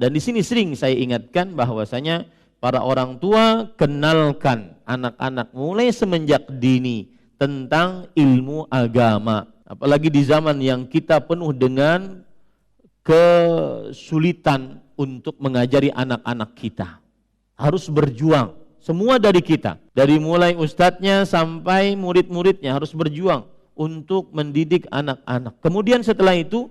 Dan di sini sering saya ingatkan bahwasanya para orang tua kenalkan anak-anak mulai semenjak dini tentang ilmu agama. Apalagi di zaman yang kita penuh dengan kesulitan untuk mengajari anak-anak kita. Harus berjuang. Semua dari kita. Dari mulai ustadznya sampai murid-muridnya harus berjuang untuk mendidik anak-anak. Kemudian setelah itu,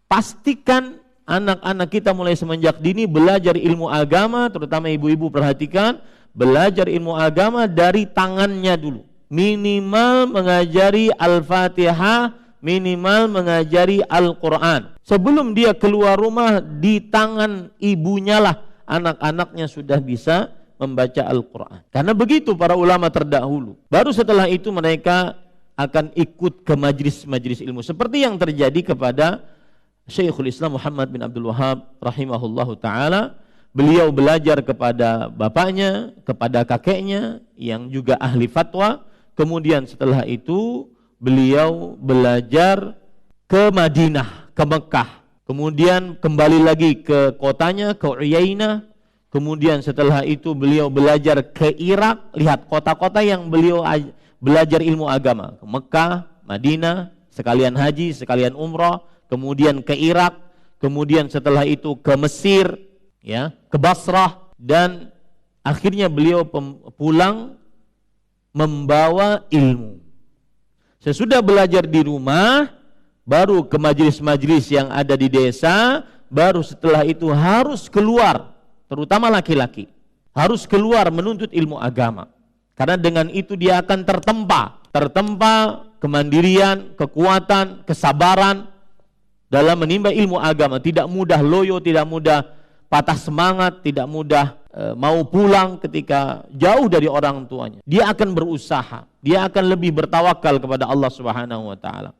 pastikan anak-anak kita mulai semenjak dini belajar ilmu agama, terutama ibu-ibu perhatikan, belajar ilmu agama dari tangannya dulu. Minimal mengajari Al-Fatihah, minimal mengajari Al-Quran. Sebelum dia keluar rumah, di tangan ibunya lah anak-anaknya sudah bisa membaca Al-Quran. Karena begitu para ulama terdahulu. Baru setelah itu mereka akan ikut ke majlis-majlis ilmu. Seperti yang terjadi kepada Syekhul Islam Muhammad bin Abdul Wahab rahimahullahu ta'ala. Beliau belajar kepada bapaknya, kepada kakeknya yang juga ahli fatwa. Kemudian setelah itu beliau belajar ke Madinah, ke Mekah. Kemudian kembali lagi ke kotanya, ke Uyainah. Kemudian setelah itu beliau belajar ke Irak. Lihat kota-kota yang beliau belajar ilmu agama. Ke Mekah, Madinah, sekalian haji, sekalian umrah. Kemudian ke Irak. Kemudian setelah itu ke Mesir, ya, ke Basrah. Dan akhirnya beliau pulang membawa ilmu. Sesudah belajar di rumah, baru ke majelis-majelis yang ada di desa, baru setelah itu harus keluar, terutama laki-laki, harus keluar menuntut ilmu agama. Karena dengan itu dia akan tertempa kemandirian, kekuatan, kesabaran dalam menimba ilmu agama. Tidak mudah loyo, tidak mudah patah semangat, tidak mudah mau pulang ketika jauh dari orang tuanya. Dia akan berusaha, dia akan lebih bertawakal kepada Allah Subhanahu wa taala.